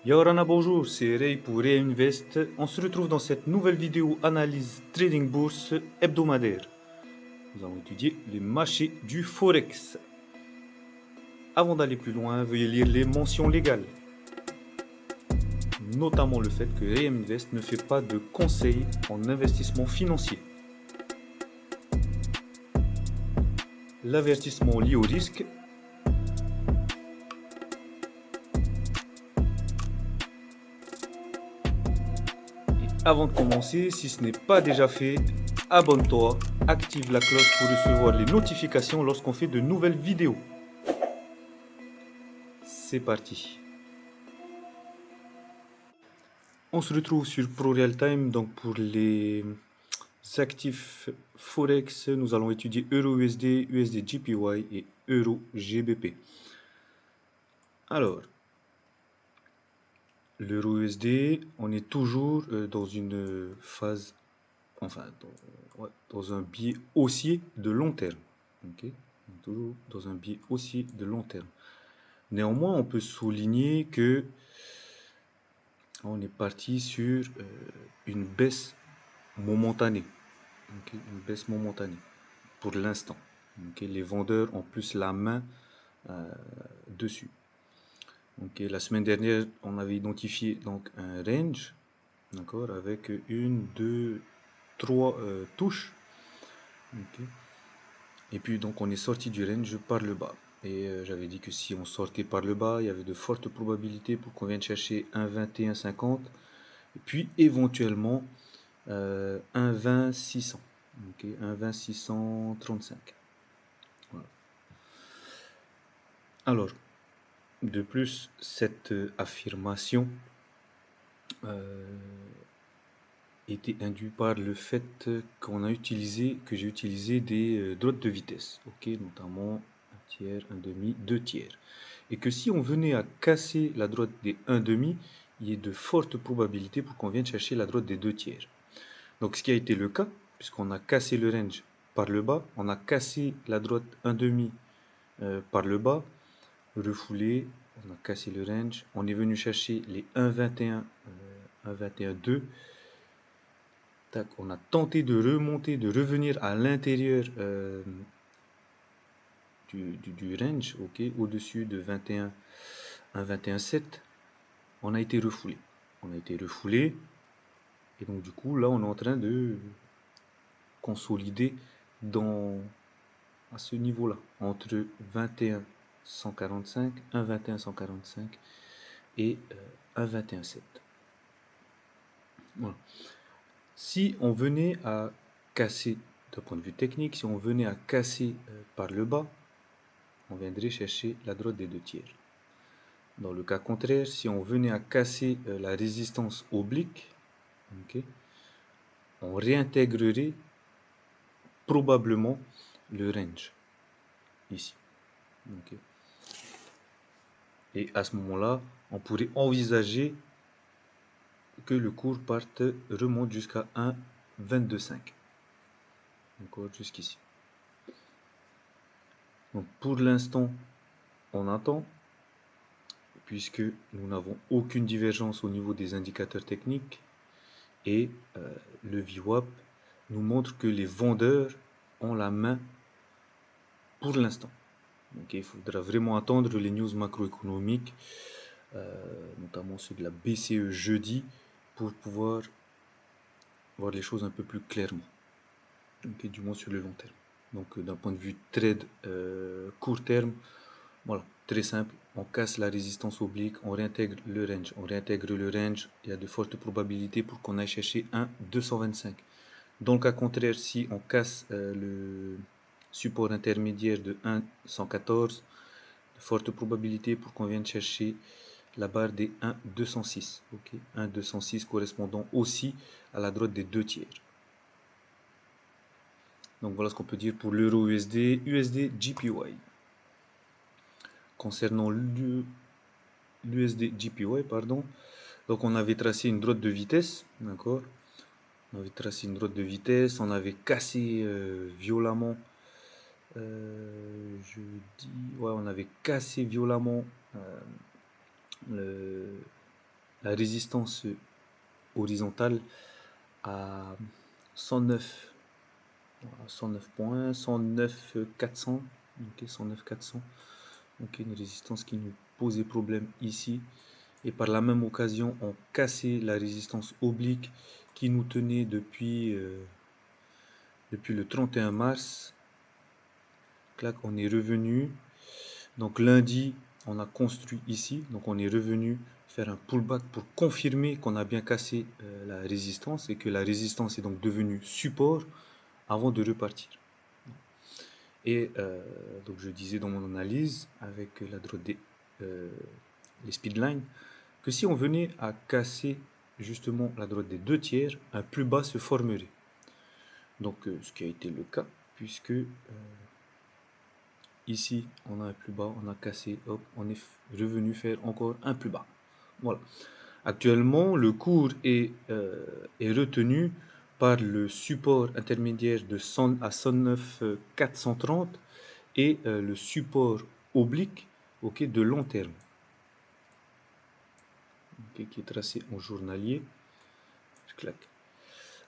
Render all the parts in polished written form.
Yorana bonjour, c'est Ray pour Ray Invest. On se retrouve dans cette nouvelle vidéo analyse trading bourse hebdomadaire. Nous allons étudier les marchés du Forex. Avant d'aller plus loin, veuillez lire les mentions légales. Notamment le fait que Ray Invest ne fait pas de conseils en investissement financier. L'avertissement lié au risque. Avant de commencer, si ce n'est pas déjà fait, abonne-toi, active la cloche pour recevoir les notifications lorsqu'on fait de nouvelles vidéos. C'est parti. On se retrouve sur ProRealTime, donc pour les actifs Forex, nous allons étudier EURUSD, USD-JPY et EURO-GBP. Alors, l'EURUSD, on est toujours dans une phase, enfin, dans un biais haussier de long terme. Ok, on est toujours dans un biais haussier de long terme. Néanmoins, on peut souligner que on est parti sur une baisse momentanée. Okay, une baisse momentanée pour l'instant. Okay, les vendeurs ont plus la main dessus. Okay, la semaine dernière, on avait identifié donc un range, d'accord, avec une, deux, trois touches. Okay. Et puis donc on est sorti du range par le bas. Et j'avais dit que si on sortait par le bas, il y avait de fortes probabilités pour qu'on vienne chercher 1,2150 et puis éventuellement 1,20,600. Okay, 1,20,635. Voilà. Alors, de plus, cette affirmation était induite par le fait que j'ai utilisé des droites de vitesse, ok, notamment un tiers, un demi, deux tiers, et que si on venait à casser la droite des 1,5, il y a de fortes probabilités pour qu'on vienne chercher la droite des deux tiers. Donc, ce qui a été le cas, puisqu'on a cassé le range par le bas, on a cassé la droite 1,5 par le bas, refoulé, on a cassé le range, on est venu chercher les 1,21, 1,21,2. Tac, on a tenté de remonter, de revenir à l'intérieur du range, ok, au-dessus de 21, 1,21,7. On a été refoulé. On a été refoulé. Et donc, du coup, là, on est en train de consolider à ce niveau-là, entre 21,145, 1,21,145 et 1,21,7. Voilà. Si on venait à casser, d'un point de vue technique, si on venait à casser par le bas, on viendrait chercher la droite des deux tiers. Dans le cas contraire, si on venait à casser la résistance oblique, okay, on réintégrerait probablement le range, ici. Okay. Et à ce moment-là, on pourrait envisager que le cours remonte jusqu'à 1,22,5. Encore jusqu'ici. Donc pour l'instant, on attend, puisque nous n'avons aucune divergence au niveau des indicateurs techniques, et le VWAP nous montre que les vendeurs ont la main pour l'instant. Donc il faudra vraiment attendre les news macroéconomiques, notamment ceux de la BCE jeudi, pour pouvoir voir les choses un peu plus clairement, okay, du moins sur le long terme. Donc d'un point de vue trade court terme, voilà, très simple, on casse la résistance oblique, on réintègre le range. On réintègre le range, il y a de fortes probabilités pour qu'on aille chercher un 225. Dans le cas contraire, si on casse le support intermédiaire de 1,114, de fortes probabilités pour qu'on vienne chercher la barre des 1,206. Okay, 1,206 correspondant aussi à la droite des deux tiers. Donc voilà ce qu'on peut dire pour l'euro USD, USD JPY. Concernant l'USD JPY, pardon, donc on avait tracé une droite de vitesse, d'accord. On avait tracé une droite de vitesse, on avait cassé violemment, on avait cassé violemment la résistance horizontale à 109, 109 points, 109 400, ok, 109 400, ok, une résistance qui nous posait problème ici, et par la même occasion on cassait la résistance oblique qui nous tenait depuis le 31 mars. Clac, on est revenu. Donc lundi, on a construit ici. Donc on est revenu faire un pullback pour confirmer qu'on a bien cassé la résistance et que la résistance est donc devenue support avant de repartir. Et donc je disais dans mon analyse avec la droite les speedlines que si on venait à casser justement la droite des 2 tiers, un plus bas se formerait. Donc ce qui a été le cas puisque ici on a un plus bas, on a cassé, hop, on est revenu faire encore un plus bas. Voilà. Actuellement, le cours est retenu par le support intermédiaire de 100 à 109 430 et le support oblique, ok, de long terme, okay, qui est tracé en journalier. Clac.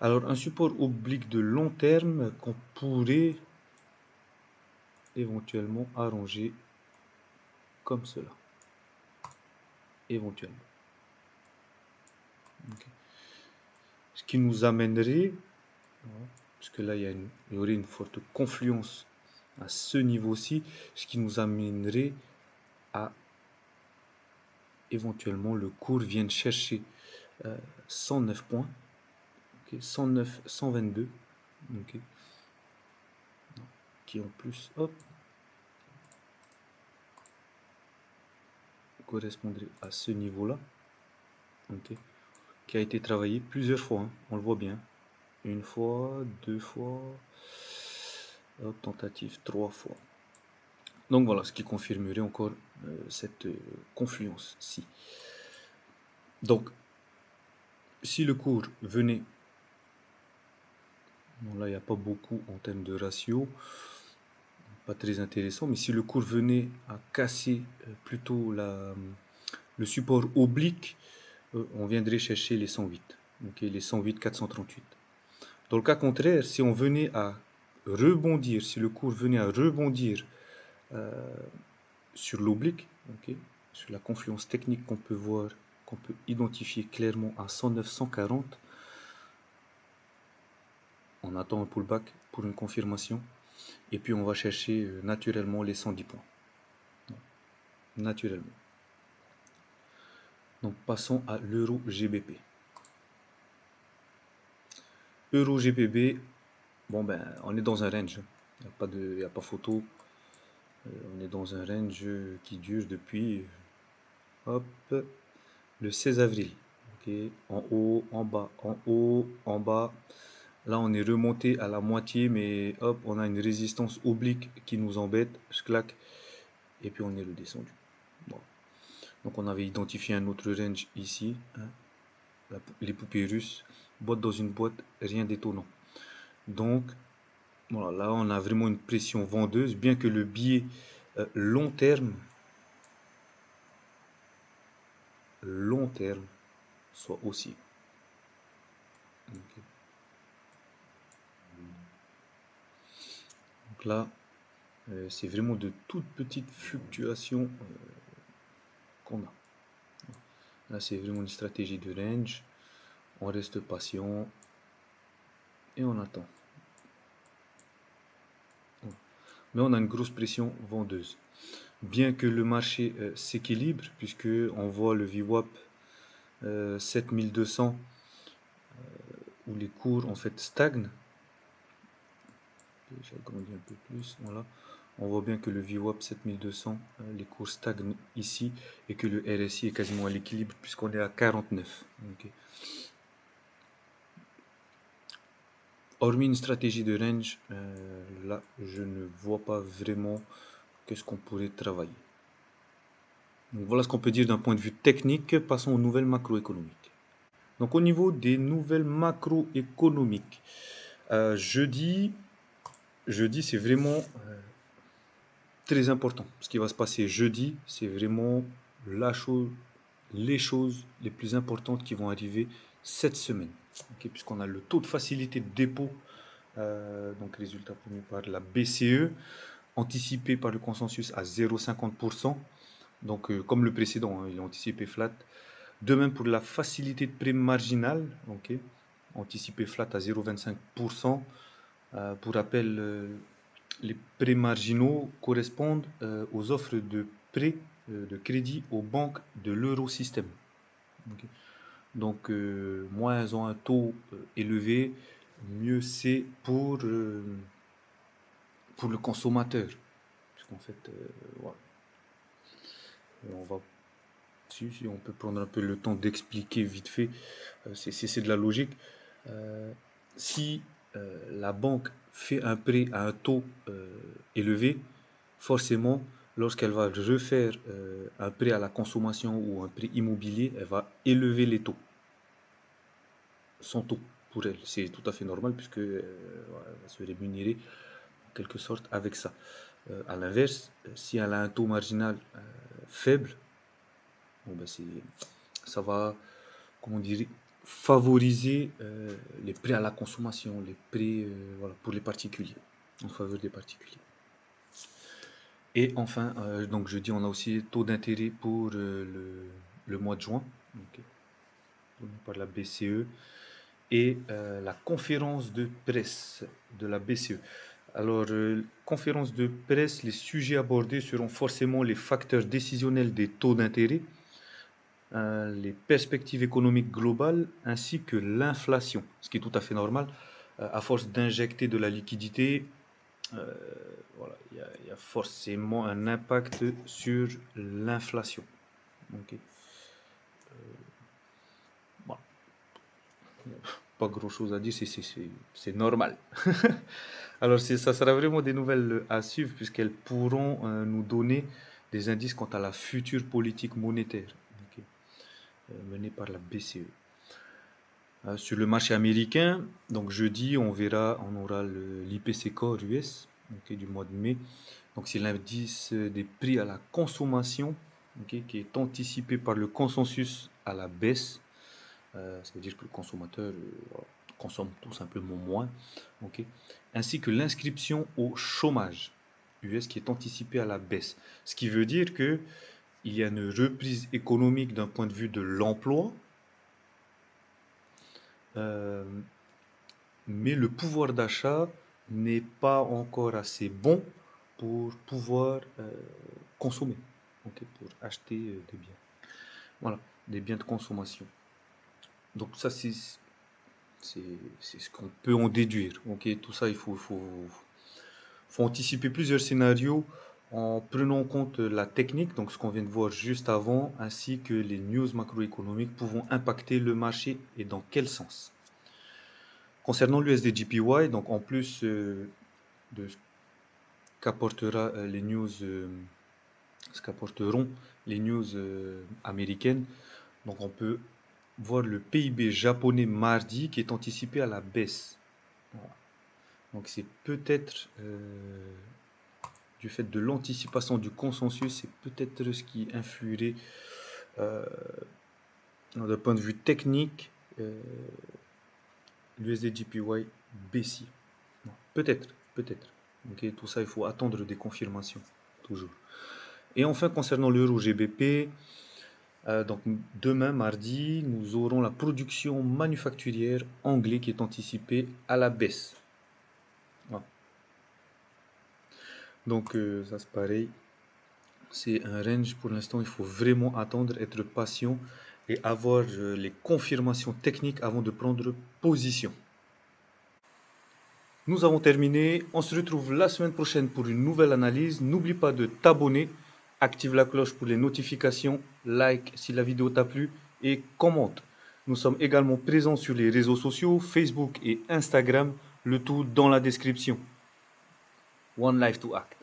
Alors un support oblique de long terme qu'on pourrait éventuellement arranger comme cela. Éventuellement. Okay. Ce qui nous amènerait, parce que là il y aurait une forte confluence à ce niveau-ci, ce qui nous amènerait à éventuellement le cours vienne chercher 109 points, okay, 109, 122, okay, qui en plus, hop, correspondrait à ce niveau-là, okay, qui a été travaillé plusieurs fois, hein, on le voit bien, une fois, 2 fois, hop, tentative 3 fois. Donc voilà, ce qui confirmerait encore cette confluence-ci. Donc, si le cours venait, bon là il n'y a pas beaucoup en termes de ratio, pas très intéressant, mais si le cours venait à casser plutôt le support oblique, on viendrait chercher les 108, okay, les 108 438. Dans le cas contraire, si on venait à rebondir, si le cours venait à rebondir sur l'oblique, okay, sur la confluence technique qu'on peut voir, qu'on peut identifier clairement à 109 140, on attend un pullback pour une confirmation et puis on va chercher naturellement les 110 points. Naturellement. Donc passons à l'euro GBP. Euro GBP, bon ben on est dans un range, il n'y a pas photo, on est dans un range qui dure depuis hop, le 16 avril. Okay. En haut, en bas, en haut, en bas. Là on est remonté à la moitié, mais hop, on a une résistance oblique qui nous embête, je claque, et puis on est redescendu. Bon. Donc on avait identifié un autre range ici, hein, les poupées russes, boîte dans une boîte, rien d'étonnant. Donc voilà, là on a vraiment une pression vendeuse, bien que le biais long terme soit aussi. Okay. Donc là, c'est vraiment de toutes petites fluctuations qu'on a. Là, c'est vraiment une stratégie de range. On reste patient et on attend. Mais on a une grosse pression vendeuse. Bien que le marché s'équilibre, puisque on voit le VWAP 7200 où les cours en fait stagnent. J'agrandis un peu plus, voilà. On voit bien que le VWAP 7200, les cours stagnent ici et que le RSI est quasiment à l'équilibre puisqu'on est à 49. Okay. Hormis une stratégie de range, là je ne vois pas vraiment qu'est-ce qu'on pourrait travailler. Donc voilà ce qu'on peut dire d'un point de vue technique. Passons aux nouvelles macroéconomiques. Donc au niveau des nouvelles macroéconomiques, jeudi c'est vraiment très important. Ce qui va se passer jeudi, c'est vraiment la chose les choses les plus importantes qui vont arriver cette semaine. Okay, puisqu'on a le taux de facilité de dépôt, donc résultat promis par la BCE, anticipé par le consensus à 0,50%. Donc comme le précédent, hein, il est anticipé flat. De même pour la facilité de prêt marginale, okay, anticipé flat à 0,25%. Pour rappel, les prêts marginaux correspondent aux offres de prêts de crédit aux banques de l'eurosystème. Okay. Donc, moins elles ont un taux élevé, mieux c'est pour le consommateur. Puisqu'en fait, voilà. On va, si on peut prendre un peu le temps d'expliquer vite fait, c'est de la logique. Si la banque fait un prêt à un taux élevé, forcément, lorsqu'elle va refaire un prêt à la consommation ou un prêt immobilier, elle va élever les taux, son taux pour elle. C'est tout à fait normal puisque elle va se rémunérer en quelque sorte avec ça. À l'inverse, si elle a un taux marginal faible, bon ben ça va, comment dire, favoriser les prêts à la consommation, les prêts voilà, pour les particuliers, en faveur des particuliers. Et enfin, donc je dis, on a aussi taux d'intérêt pour le mois de juin, okay, par la BCE, et la conférence de presse de la BCE. Alors, conférence de presse, les sujets abordés seront forcément les facteurs décisionnels des taux d'intérêt, les perspectives économiques globales, ainsi que l'inflation, ce qui est tout à fait normal. À force d'injecter de la liquidité, voilà, il y a forcément un impact sur l'inflation. Okay. Bon. Pas grand chose à dire, c'est normal. Alors ça sera vraiment des nouvelles à suivre puisqu'elles pourront nous donner des indices quant à la future politique monétaire, okay, menée par la BCE. Sur le marché américain, donc jeudi, on aura l'IPC Core US, okay, du mois de mai. Donc c'est l'indice des prix à la consommation, okay, qui est anticipé par le consensus à la baisse. Ça veut dire que le consommateur consomme tout simplement moins, okay, ainsi que l'inscription au chômage US qui est anticipée à la baisse. Ce qui veut dire que il y a une reprise économique d'un point de vue de l'emploi, mais le pouvoir d'achat n'est pas encore assez bon pour pouvoir consommer, okay, pour acheter des biens. Voilà, des biens de consommation. Donc ça, c'est ce qu'on peut en déduire. Okay, tout ça, il faut anticiper plusieurs scénarios en prenant en compte la technique, donc ce qu'on vient de voir juste avant, ainsi que les news macroéconomiques pouvant impacter le marché et dans quel sens. Concernant l'USD-JPY, donc en plus de ce qu'apportera les news, ce qu'apporteront les news américaines, donc on peut voir le PIB japonais mardi qui est anticipé à la baisse. Voilà. Donc c'est peut-être du fait de l'anticipation du consensus, c'est peut-être ce qui influerait d'un point de vue technique l'USD-JPY baissier. Peut-être. Okay, tout ça, il faut attendre des confirmations, toujours. Et enfin, concernant l'euro GBP, donc demain, mardi, nous aurons la production manufacturière anglaise qui est anticipée à la baisse. Voilà. Donc ça c'est pareil, c'est un range pour l'instant, il faut vraiment attendre, être patient et avoir les confirmations techniques avant de prendre position. Nous avons terminé, on se retrouve la semaine prochaine pour une nouvelle analyse. N'oublie pas de t'abonner, active la cloche pour les notifications, like si la vidéo t'a plu et commente. Nous sommes également présents sur les réseaux sociaux, Facebook et Instagram, le tout dans la description. One life to act.